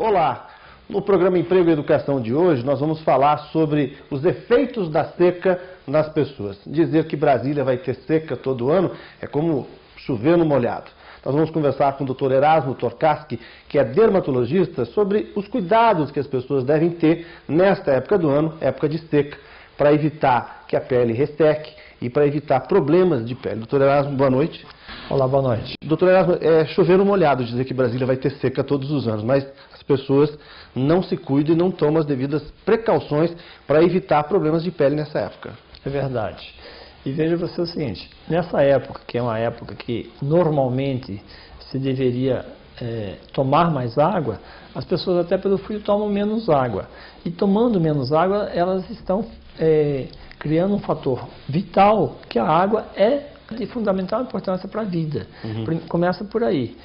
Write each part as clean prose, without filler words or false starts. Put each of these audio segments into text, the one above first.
Olá! No programa Emprego e Educação de hoje, nós vamos falar sobre os efeitos da seca nas pessoas. Dizer que Brasília vai ter seca todo ano é como chover no molhado. Nós vamos conversar com o Dr. Erasmo Torcaski, que é dermatologista, sobre os cuidados que as pessoas devem ter nesta época do ano, época de seca, para evitar que a pele resseque e para evitar problemas de pele. Dr. Erasmo, boa noite. Olá, boa noite. Dr. Erasmo, é chover no molhado dizer que Brasília vai ter seca todos os anos, mas as pessoas não se cuidam e não tomam as devidas precauções para evitar problemas de pele nessa época. É verdade. E veja você o seguinte, nessa época, que é uma época que normalmente se deveria tomar mais água, as pessoas até pelo frio tomam menos água. E tomando menos água, elas estão criando um fator vital, que a água é de fundamental importância para a vida. Começa por aí.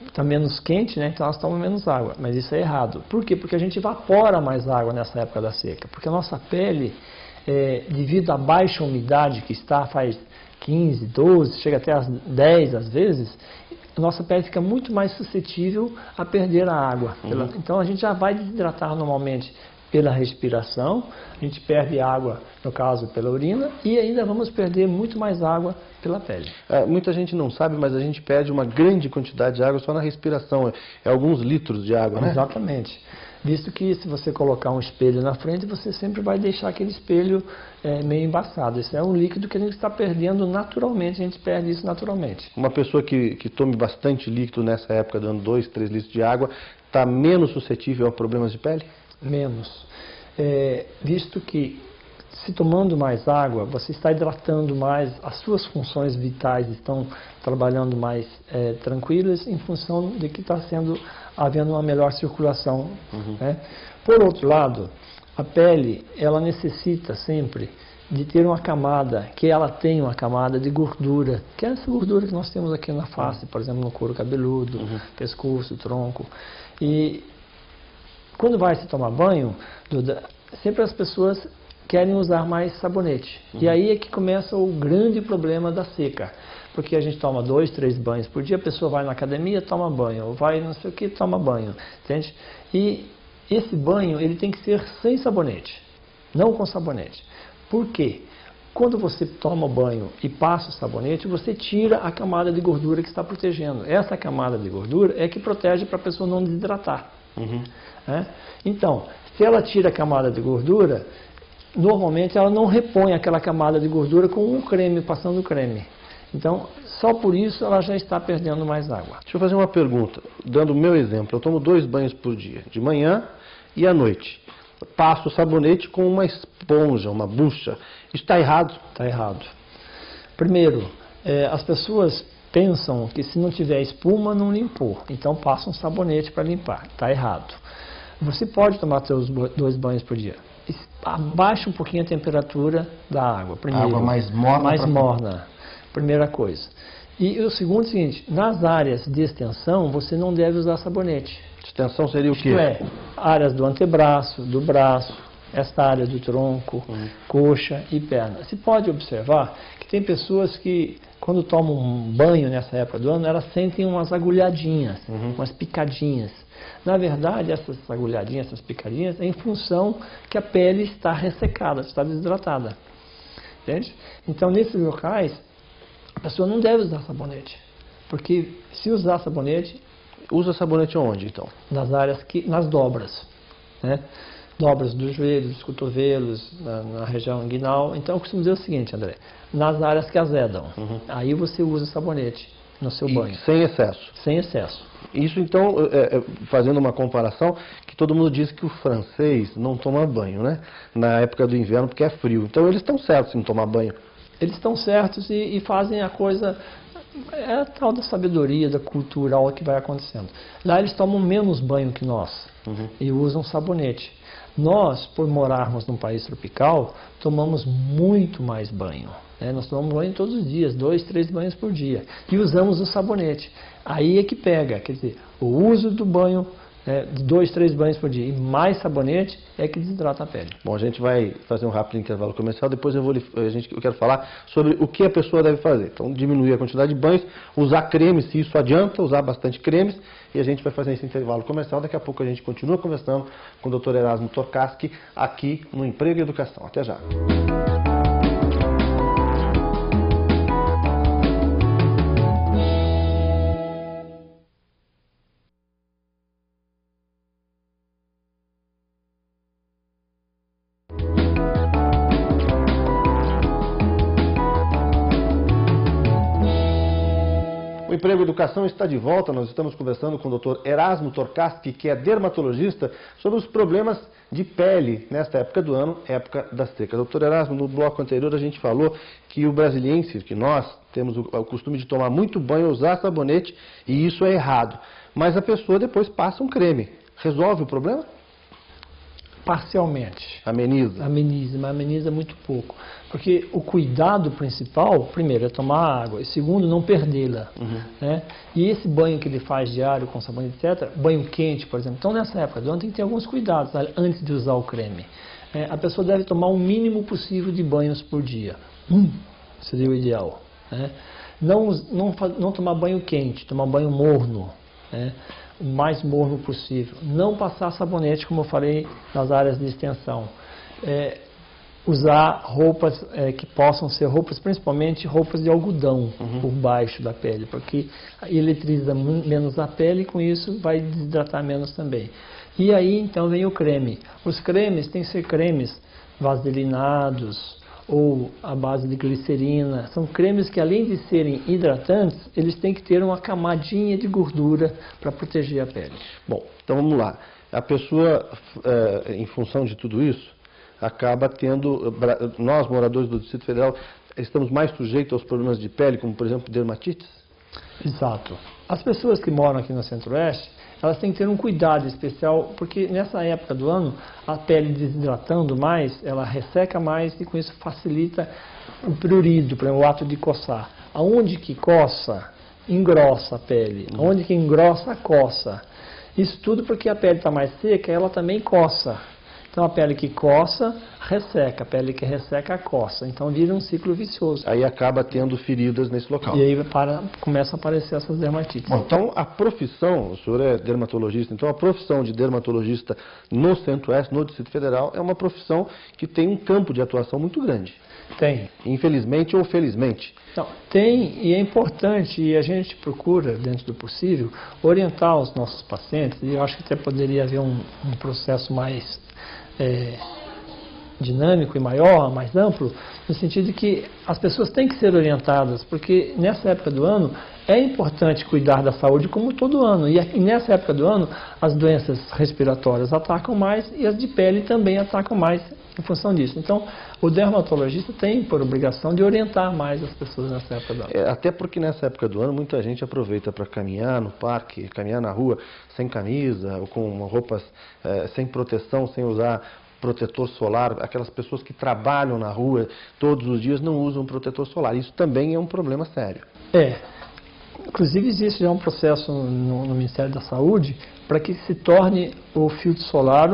Está menos quente, né? Então elas tomam menos água, mas isso é errado. Por quê? Porque a gente evapora mais água nessa época da seca, porque a nossa pele, devido à baixa umidade que está, faz 15, 12, chega até as 10 às vezes, a nossa pele fica muito mais suscetível a perder a água. Então a gente já vai desidratar normalmente pela respiração, a gente perde água, no caso, pela urina, e ainda vamos perder muito mais água pela pele. Muita gente não sabe, mas a gente perde uma grande quantidade de água só na respiração, é alguns litros de água, né? Exatamente. Visto que se você colocar um espelho na frente, você sempre vai deixar aquele espelho meio embaçado. Esse é um líquido que a gente está perdendo naturalmente, a gente perde isso naturalmente. Uma pessoa que tome bastante líquido nessa época, dando 2, 3 litros de água, está menos suscetível a problemas de pele? Menos. Visto que se tomando mais água, você está hidratando mais, as suas funções vitais estão trabalhando mais tranquilas em função de que está havendo uma melhor circulação. Né? Por outro lado, a pele, ela necessita sempre de ter uma camada, que ela tem uma camada de gordura, que é essa gordura que nós temos aqui na face, por exemplo, no couro cabeludo, pescoço, tronco. E quando vai se tomar banho, sempre as pessoas querem usar mais sabonete. E aí é que começa o grande problema da seca. Porque a gente toma 2, 3 banhos por dia, a pessoa vai na academia, toma banho, ou vai não sei o que, toma banho. Entende? E esse banho, ele tem que ser sem sabonete, não com sabonete. Por quê? Quando você toma o banho e passa o sabonete, você tira a camada de gordura que está protegendo. Essa camada de gordura é que protege para a pessoa não desidratar. Então, se ela tira a camada de gordura, normalmente ela não repõe aquela camada de gordura com um creme, passando o creme. Então, só por isso ela já está perdendo mais água. Deixa eu fazer uma pergunta, dando o meu exemplo. Eu tomo 2 banhos por dia, de manhã e à noite. Passo o sabonete com uma esponja, uma bucha. Está errado? Está errado. Primeiro, as pessoas pensam que se não tiver espuma, não limpou. Então passa um sabonete para limpar. Está errado. Você pode tomar seus 2 banhos por dia. Abaixa um pouquinho a temperatura da água. Primeiro, água mais morna. Mais morna. Primeira coisa. E o segundo é o seguinte, nas áreas de extensão, você não deve usar sabonete. Extensão seria o quê? Isto é, áreas do antebraço, do braço, esta área do tronco, coxa e perna. Se pode observar que tem pessoas que, quando tomam um banho nessa época do ano, elas sentem umas agulhadinhas, umas picadinhas. Na verdade, essas agulhadinhas, essas picadinhas, é em função que a pele está ressecada, está desidratada. Entende? Então, nesses locais, a pessoa não deve usar sabonete. Porque se usar sabonete... Usa sabonete onde, então? Nas áreas nas dobras. Né? Dobras dos joelhos, dos cotovelos, na região inguinal. Então, eu costumo dizer o seguinte, André. Nas áreas que azedam. Aí você usa sabonete no seu banho. Sem excesso? Sem excesso. Isso, então, fazendo uma comparação, que todo mundo diz que o francês não toma banho, né? Na época do inverno, porque é frio. Então, eles estão certos em tomar banho. Eles estão certos e fazem a coisa... É a tal da sabedoria, da cultural que vai acontecendo. Lá eles tomam menos banho que nós e usam sabonete. Nós, por morarmos num país tropical, tomamos muito mais banho. Né? Nós tomamos banho todos os dias, 2, 3 banhos por dia. E usamos o sabonete. Aí é que pega, quer dizer, o uso do banho de 2, 3 banhos por dia, e mais sabonete é que desidrata a pele. Bom, a gente vai fazer um rápido intervalo comercial, depois eu quero falar sobre o que a pessoa deve fazer. Então, diminuir a quantidade de banhos, usar cremes, se isso adianta, usar bastante cremes, e a gente vai fazer esse intervalo comercial. Daqui a pouco a gente continua conversando com o Dr. Erasmo Torkasky aqui no Emprego e Educação. Até já. O Emprego e Educação está de volta. Nós estamos conversando com o Dr. Erasmo Torkasky, que é dermatologista, sobre os problemas de pele nesta época do ano, época da seca. Dr. Erasmo, no bloco anterior a gente falou que o brasiliense, que nós temos o costume de tomar muito banho, usar sabonete, e isso é errado. Mas a pessoa depois passa um creme. Resolve o problema? Parcialmente. Ameniza. Ameniza, mas ameniza muito pouco. Porque o cuidado principal, primeiro, é tomar água, e segundo, não perdê-la. Né? E esse banho que ele faz diário com sabão, etc., banho quente, por exemplo. Então, nessa época do ano, tem que ter alguns cuidados antes de usar o creme. A pessoa deve tomar o mínimo possível de banhos por dia. Seria o ideal. Né? Não tomar banho quente, tomar banho morno. Né? O mais morno possível. Não passar sabonete, como eu falei, nas áreas de extensão. Usar roupas que possam ser roupas, principalmente roupas de algodão por baixo da pele, porque eletriza menos a pele e com isso vai desidratar menos também. E aí então vem o creme. Os cremes têm que ser cremes vaselinados ou à base de glicerina. São cremes que, além de serem hidratantes, eles têm que ter uma camadinha de gordura para proteger a pele. Bom, então vamos lá. A pessoa, em função de tudo isso, acaba tendo, nós moradores do Distrito Federal, estamos mais sujeitos aos problemas de pele, como por exemplo dermatites? Exato. As pessoas que moram aqui no Centro-Oeste, elas têm que ter um cuidado especial, porque nessa época do ano, a pele desidratando mais, ela resseca mais e com isso facilita o prurido, o ato de coçar. Aonde que coça, engrossa a pele. Aonde que engrossa, coça. Isso tudo porque a pele está mais seca, ela também coça. Então a pele que coça, resseca. A pele que resseca, coça. Então vira um ciclo vicioso. Aí acaba tendo feridas nesse local. E aí começa a aparecer essas dermatites. Bom, então a profissão, o senhor é dermatologista, então a profissão de dermatologista no Centro-Oeste, no Distrito Federal, é uma profissão que tem um campo de atuação muito grande. Tem. Infelizmente ou felizmente. Então, tem, e é importante, e a gente procura, dentro do possível, orientar os nossos pacientes, e eu acho que até poderia haver um processo mais dinâmico e maior, mais amplo, no sentido de que as pessoas têm que ser orientadas, porque nessa época do ano é importante cuidar da saúde como todo ano, e nessa época do ano as doenças respiratórias atacam mais e as de pele também atacam mais em função disso. Então, o dermatologista tem por obrigação de orientar mais as pessoas nessa época do ano. Até porque nessa época do ano muita gente aproveita para caminhar no parque, caminhar na rua sem camisa, ou com roupas sem proteção, sem usar protetor solar. Aquelas pessoas que trabalham na rua todos os dias não usam protetor solar. Isso também é um problema sério. Inclusive existe já um processo no Ministério da Saúde para que se torne o filtro solar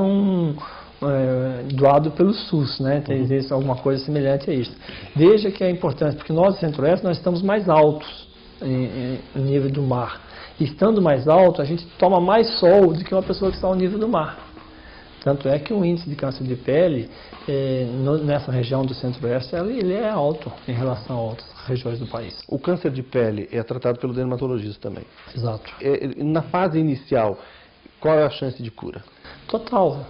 doado pelo SUS, né? Existe alguma coisa semelhante a isso. Veja que é importante, porque nós do Centro-Oeste nós estamos mais altos no nível do mar. E estando mais alto, a gente toma mais sol do que uma pessoa que está ao nível do mar. Tanto é que o índice de câncer de pele nessa região do Centro-Oeste ele é alto em relação a outras regiões do país. O câncer de pele é tratado pelo dermatologista também? Exato. Na fase inicial, qual é a chance de cura? Total.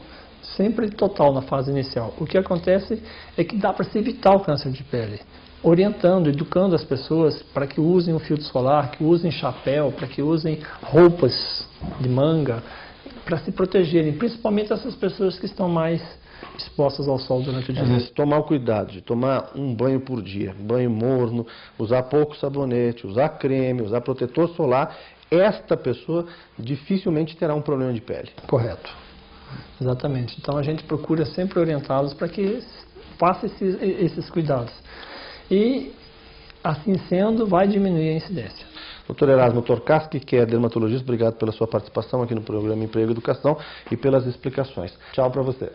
Sempre total na fase inicial. O que acontece é que dá para se evitar o câncer de pele, orientando, educando as pessoas para que usem o filtro solar, que usem chapéu, para que usem roupas de manga, para se protegerem, principalmente essas pessoas que estão mais expostas ao sol durante o dia. Às vezes, tomar o cuidado de tomar um banho por dia, banho morno, usar pouco sabonete, usar creme, usar protetor solar, esta pessoa dificilmente terá um problema de pele. Correto. Exatamente. Então a gente procura sempre orientá-los para que façam esses cuidados. E assim sendo, vai diminuir a incidência. Dr. Erasmo Torcaski, que é dermatologista, obrigado pela sua participação aqui no programa Emprego e Educação e pelas explicações. Tchau para você.